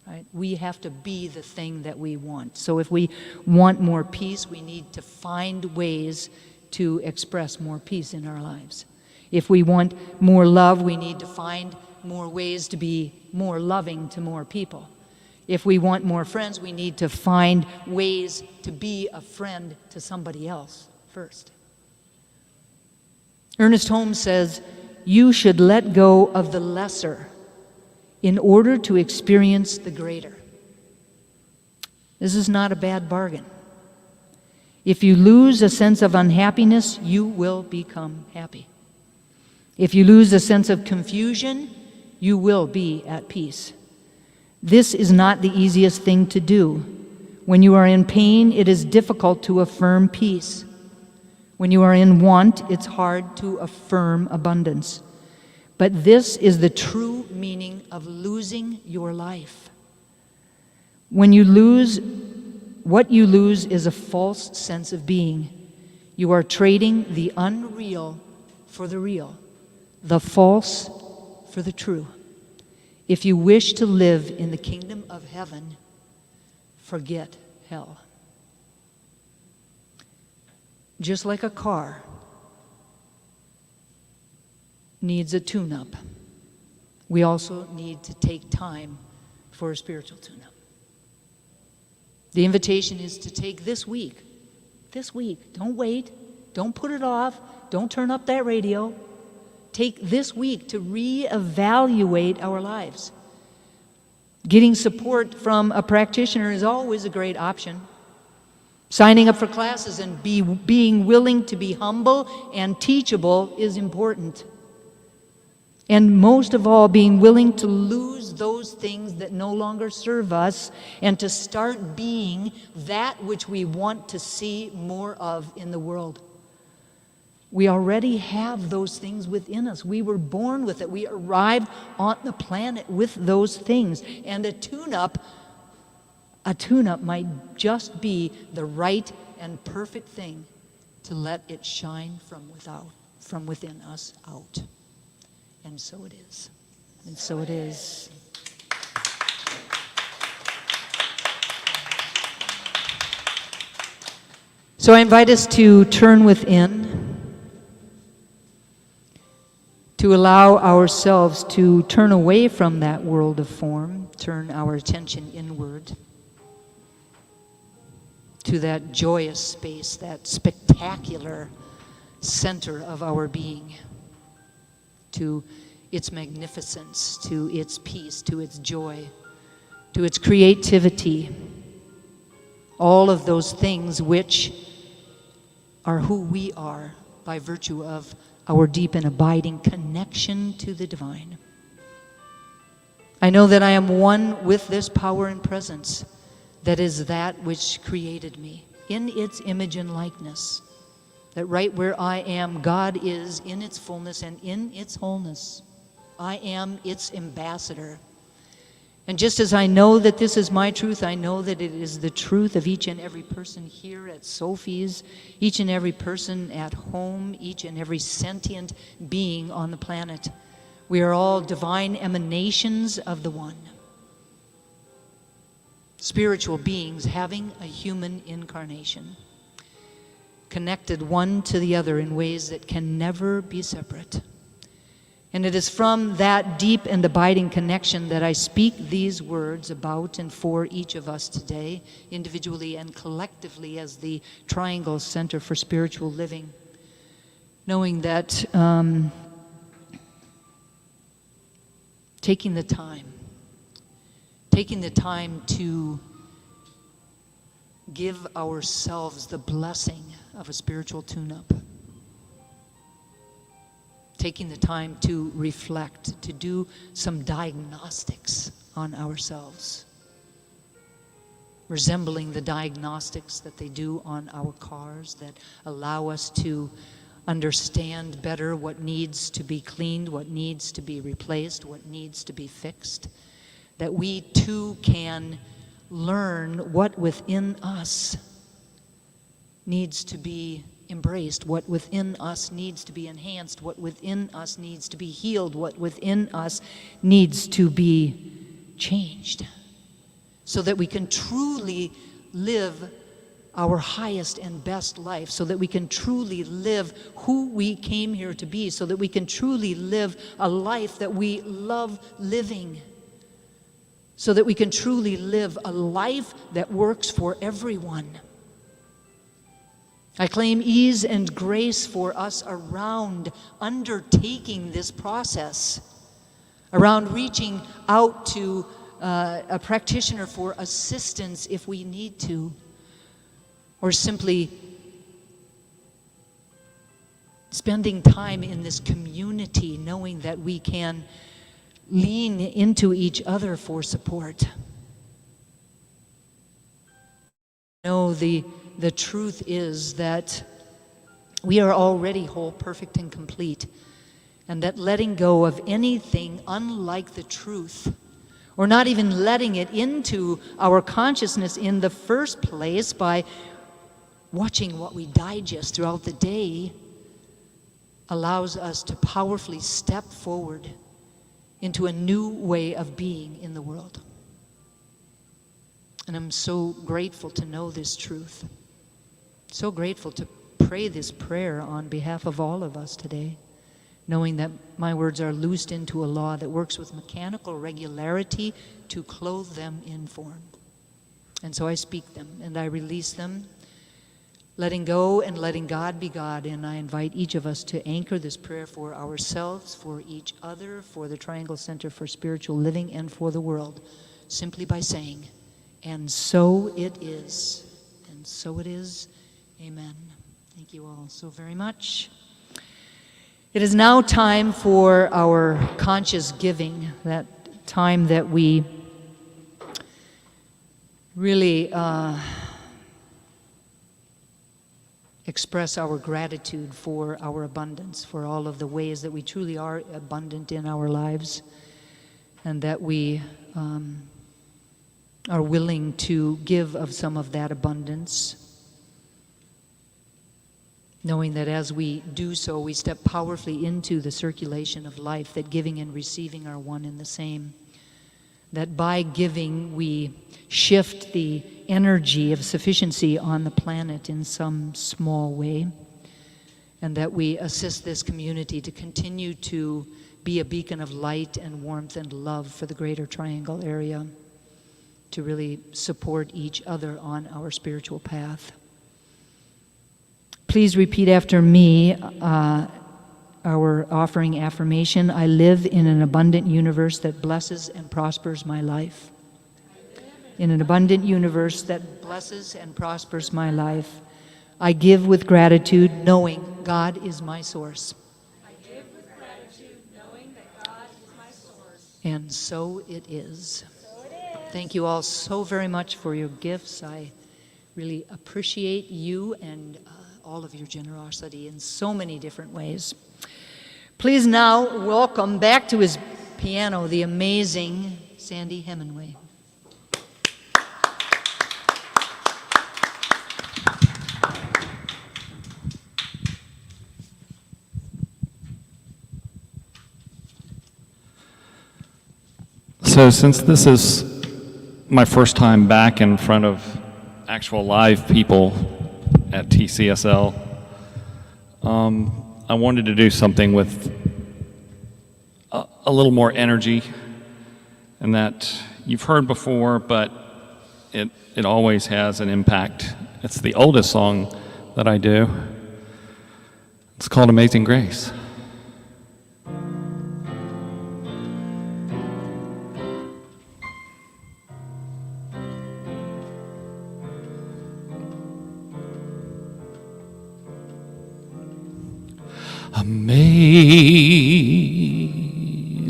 Right? We have to be the thing that we want. So if we want more peace, we need to find ways to express more peace in our lives. If we want more love, we need to find more ways to be more loving to more people. If we want more friends, we need to find ways to be a friend to somebody else first. Ernest Holmes says, "You should let go of the lesser in order to experience the greater." This is not a bad bargain. If you lose a sense of unhappiness, you will become happy. If you lose a sense of confusion, you will be at peace. This is not the easiest thing to do. When you are in pain, it is difficult to affirm peace. When you are in want, it's hard to affirm abundance. But this is the true meaning of losing your life. When you lose, what you lose is a false sense of being. You are trading the unreal for the real, the false for the true. If you wish to live in the kingdom of heaven, forget hell. Just like a car needs a tune-up, we also need to take time for a spiritual tune-up. The invitation is to take this week, don't wait, don't put it off, don't turn up that radio. Take this week to reevaluate our lives. Getting support from a practitioner is always a great option. Signing up for classes and being willing to be humble and teachable is important. And most of all, being willing to lose those things that no longer serve us and to start being that which we want to see more of in the world. We already have those things within us. We were born with it. We arrived on the planet with those things. And a tune-up might just be the right and perfect thing to let it shine from within us out. And so it is. And so it is. So I invite us to turn within, to allow ourselves to turn away from that world of form, turn our attention inward to that joyous space, that spectacular center of our being, to its magnificence, to its peace, to its joy, to its creativity, all of those things which are who we are by virtue of our deep and abiding connection to the divine. I know that I am one with this power and presence that is that which created me in its image and likeness. That right where I am, God is in its fullness and in its wholeness. I am its ambassador. And just as I know that this is my truth, I know that it is the truth of each and every person here at Sophie's, each and every person at home, each and every sentient being on the planet. We are all divine emanations of the One. Spiritual beings having a human incarnation, connected one to the other in ways that can never be separate. And it is from that deep and abiding connection that I speak these words about and for each of us today, individually and collectively as the Triangle Center for Spiritual Living, knowing that taking the time to give ourselves the blessing of a spiritual tune-up. Taking the time to reflect, to do some diagnostics on ourselves, resembling the diagnostics that they do on our cars that allow us to understand better what needs to be cleaned, what needs to be replaced, what needs to be fixed, that we too can learn what within us needs to be embraced, what within us needs to be enhanced, what within us needs to be healed, what within us needs to be changed, so that we can truly live our highest and best life, so that we can truly live who we came here to be, so that we can truly live a life that we love living, so that we can truly live a life that works for everyone. I claim ease and grace for us around undertaking this process, around reaching out to a practitioner for assistance if we need to, or simply spending time in this community knowing that we can lean into each other for support. No, the truth is that we are already whole, perfect, and complete, and that letting go of anything unlike the truth, or not even letting it into our consciousness in the first place by watching what we digest throughout the day allows us to powerfully step forward into a new way of being in the world. And I'm so grateful to know this truth. So grateful to pray this prayer on behalf of all of us today, knowing that my words are loosed into a law that works with mechanical regularity to clothe them in form. And so I speak them and I release them, letting go and letting God be God. And I invite each of us to anchor this prayer for ourselves, for each other, for the Triangle Center for Spiritual Living, and for the world, simply by saying, "And so it is." And so it is. Amen. Thank you all so very much. It is now time for our conscious giving, that time that we really express our gratitude for our abundance, for all of the ways that we truly are abundant in our lives, and that we are willing to give of some of that abundance, knowing that as we do so, we step powerfully into the circulation of life, that giving and receiving are one and the same. That by giving, we shift the energy of sufficiency on the planet in some small way, and that we assist this community to continue to be a beacon of light and warmth and love for the Greater Triangle area, to really support each other on our spiritual path. Please repeat after me our offering affirmation. I live in an abundant universe that blesses and prospers my life. In an abundant universe that blesses and prospers my life, I give with gratitude, knowing God is my source. I give with gratitude, knowing that God is my source. And so it is. Thank you all so very much for your gifts. I really appreciate you and all of your generosity in so many different ways. Please now welcome back to his piano the amazing Sandy Hemingway. So since this is my first time back in front of actual live people at TCSL, I wanted to do something with a little more energy, and that you've heard before, but it always has an impact. It's the oldest song that I do. It's called Amazing Grace.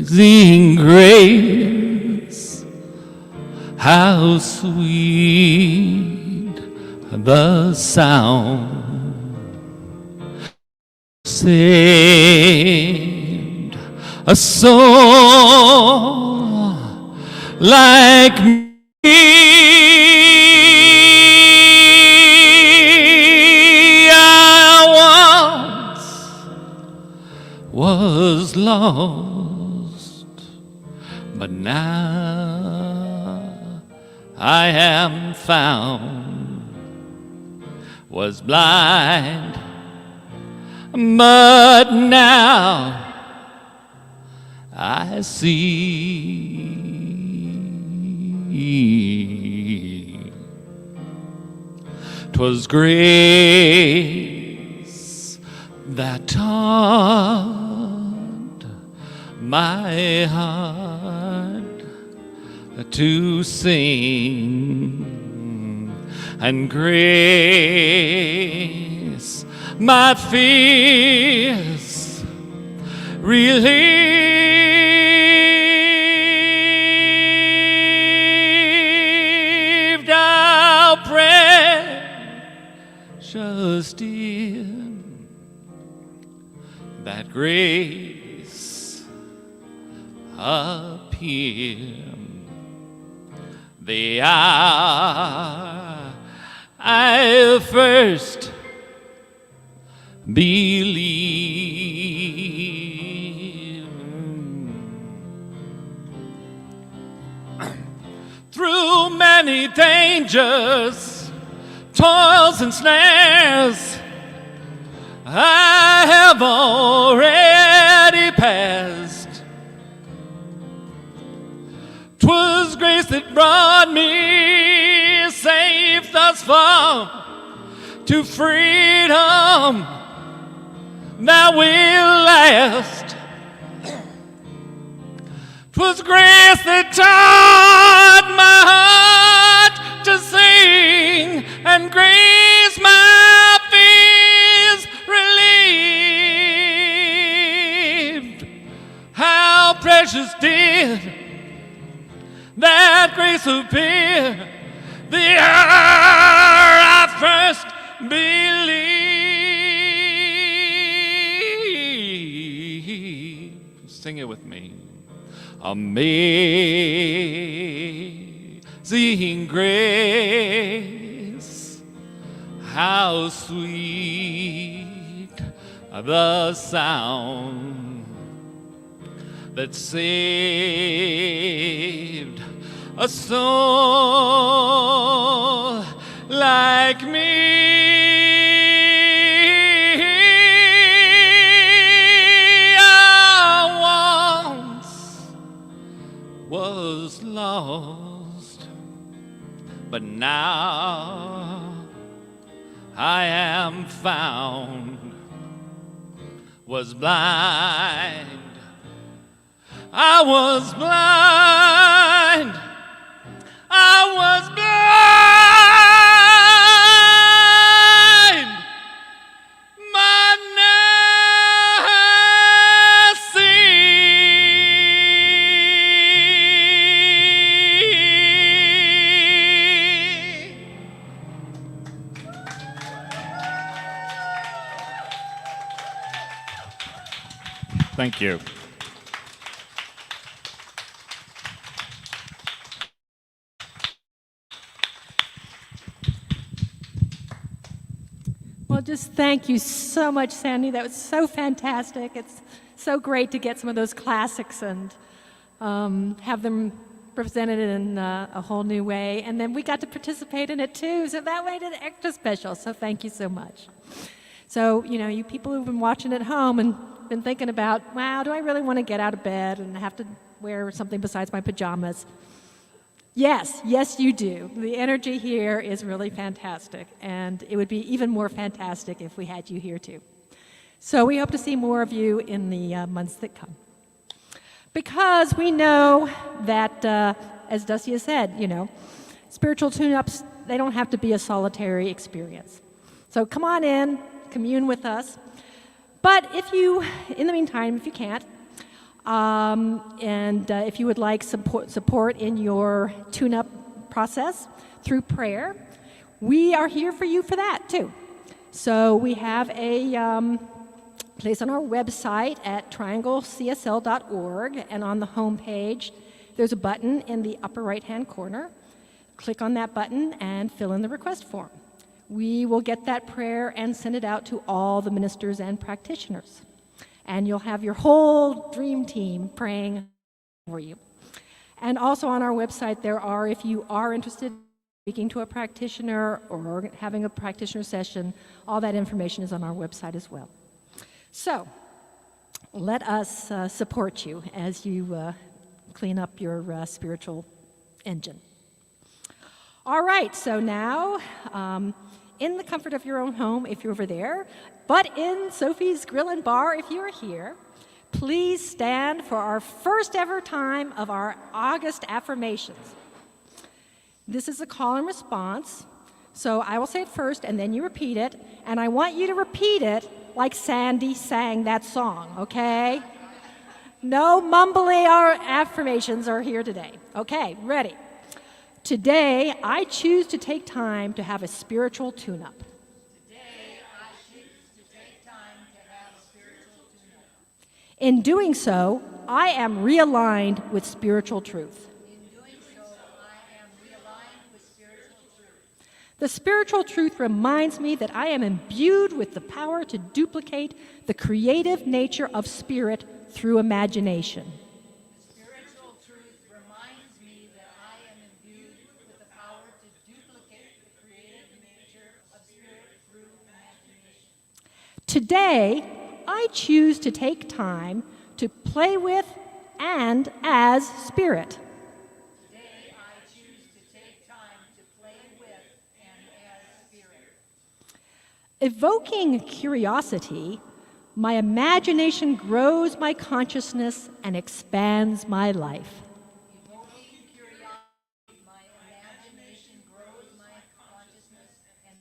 Amazing grace, how sweet the sound, saved a soul like me. Was lost, but now I am found. Was blind, but now I see. 'Twas grace that taught my heart to sing, and grace my fears relieved. How precious dear that grace appear, the hour I first believe. Through many dangers, toils and snares, I have already passed. 'Twas grace that brought me safe thus far to freedom that will last. 'Twas grace that taught my heart to sing, and grace my fears relieved. How precious did that grace appear the hour I first believed. Sing it with me. Amazing grace, how sweet the sound that saved a soul like me. I once was lost, but now I am found. Was blind, I was blind, I was blind, but now I see. Thank you. Well, just thank you so much, Sandy. That was so fantastic. It's so great to get some of those classics and have them represented in a whole new way. And then we got to participate in it too, so that made it extra special. So thank you so much. So, you know, you people who've been watching at home and been thinking about, wow, do I really want to get out of bed and have to wear something besides my pajamas? Yes, yes you do. The energy here is really fantastic, and it would be even more fantastic if we had you here too. So we hope to see more of you in the months that come. Because we know that, as Dusty has said, you know, spiritual tune-ups, they don't have to be a solitary experience. So come on in, commune with us. But if you, in the meantime, if you can't, if you would like support in your tune-up process through prayer, we are here for you for that too. So we have a place on our website at trianglecsl.org, and on the home page there's a button in the upper right-hand corner. Click on that button and fill in the request form. We will get that prayer and send it out to all the ministers and practitioners. And you'll have your whole dream team praying for you. And also on our website there are, if you are interested in speaking to a practitioner or having a practitioner session, all that information is on our website as well. So let us support you as you clean up your spiritual engine. All right, so now, in the comfort of your own home, if you're over there, but in Sophie's Grill and Bar, if you're here, please stand for our first ever time of our August affirmations. This is a call and response, so I will say it first and then you repeat it, and I want you to repeat it like Sandy sang that song, okay? No mumbly affirmations are here today. Okay, ready? Today, I choose to take time to have a spiritual tune-up. Today, I choose to take time to have a spiritual tune-up. In doing so, I am realigned with spiritual truth. In doing so, I am realigned with spiritual truth. The spiritual truth reminds me that I am imbued with the power to duplicate the creative nature of spirit through imagination. Spiritual truth reminds me that I am imbued with the power to duplicate the creative nature of spirit through imagination. Today, I choose to take time to play with and as spirit. Today, I choose to take time to play with and as spirit. Evoking curiosity, my imagination grows my consciousness and expands my life. Evoking curiosity, my imagination grows my consciousness and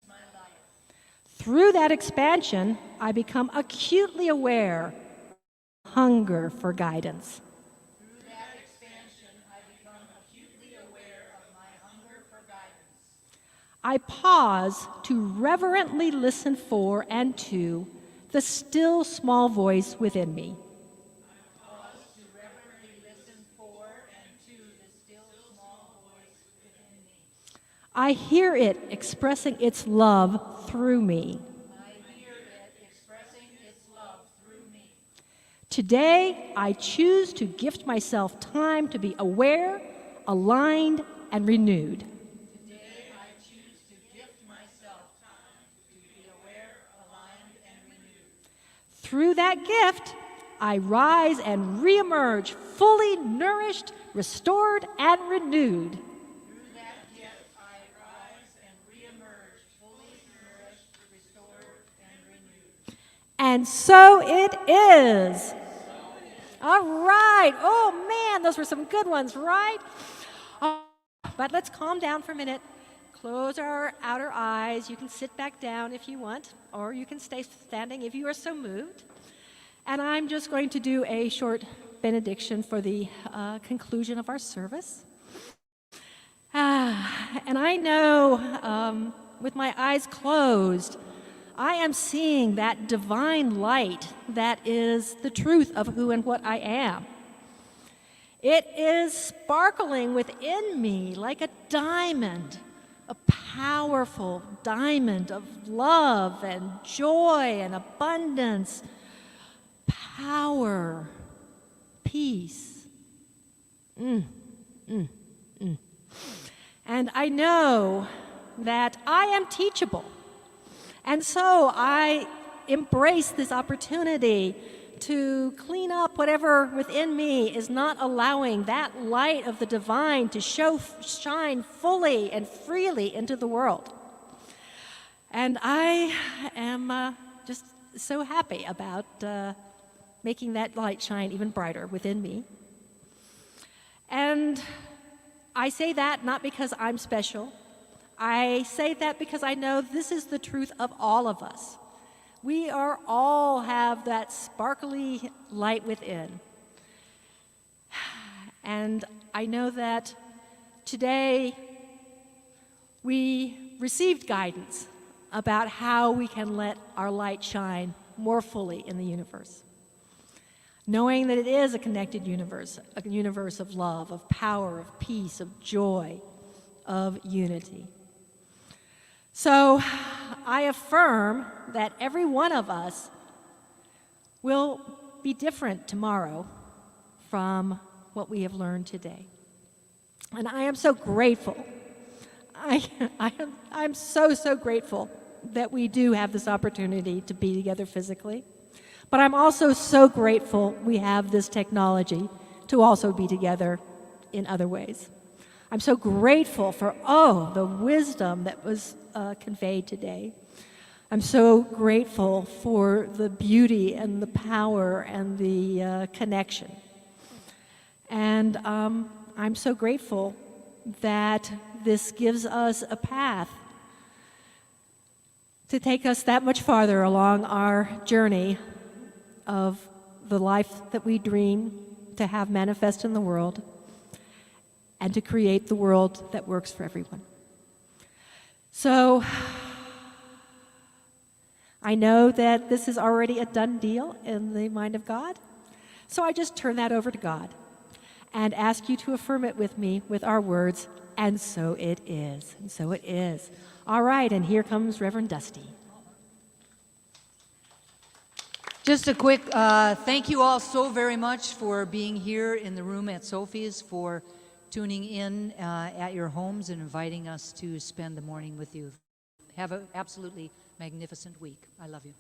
my life. Through that expansion, I become acutely aware of hunger for guidance. Through that expansion, I become acutely aware of my hunger for guidance. I pause to reverently listen for and to the still small voice within me. Pause to reverently listen for and to the still small voice within me. I hear it expressing its love through me. I hear it expressing its love through me. Today, I choose to gift myself time to be aware, aligned, and renewed. Today, I choose to gift myself time to be aware, aligned, and renewed. Through that gift, I rise and reemerge fully nourished, restored, and renewed. Through that gift, I rise and reemerge fully nourished, restored, and renewed. And so it is. All right. Oh, man, those were some good ones, right? But let's calm down for a minute. Close our outer eyes. You can sit back down if you want, or you can stay standing if you are so moved. And I'm just going to do a short benediction for the conclusion of our service. And I know with my eyes closed, I am seeing that divine light that is the truth of who and what I am. It is sparkling within me like a diamond, a powerful diamond of love and joy and abundance, power, peace. And I know that I am teachable. And so I embrace this opportunity to clean up whatever within me is not allowing that light of the divine to shine fully and freely into the world. And I am just so happy about making that light shine even brighter within me. And I say that not because I'm special. I say that because I know this is the truth of all of us. We are all have that sparkly light within. And I know that today we received guidance about how we can let our light shine more fully in the universe. Knowing that it is a connected universe, a universe of love, of power, of peace, of joy, of unity. So I affirm that every one of us will be different tomorrow from what we have learned today. And I am so grateful. I'm so grateful that we do have this opportunity to be together physically. But I'm also so grateful we have this technology to also be together in other ways. I'm so grateful for, the wisdom that was conveyed today. I'm so grateful for the beauty and the power and the connection. And I'm so grateful that this gives us a path to take us that much farther along our journey of the life that we dream to have manifest in the world and to create the world that works for everyone. So I know that this is already a done deal in the mind of God, so I just turn that over to God. and ask you to affirm it with me with our words, and so it is, and so it is. All right, and here comes Reverend Dusty. Just a quick thank you all so very much for being here in the room at Sophie's, for tuning in at your homes and inviting us to spend the morning with you. Have an absolutely magnificent week. I love you.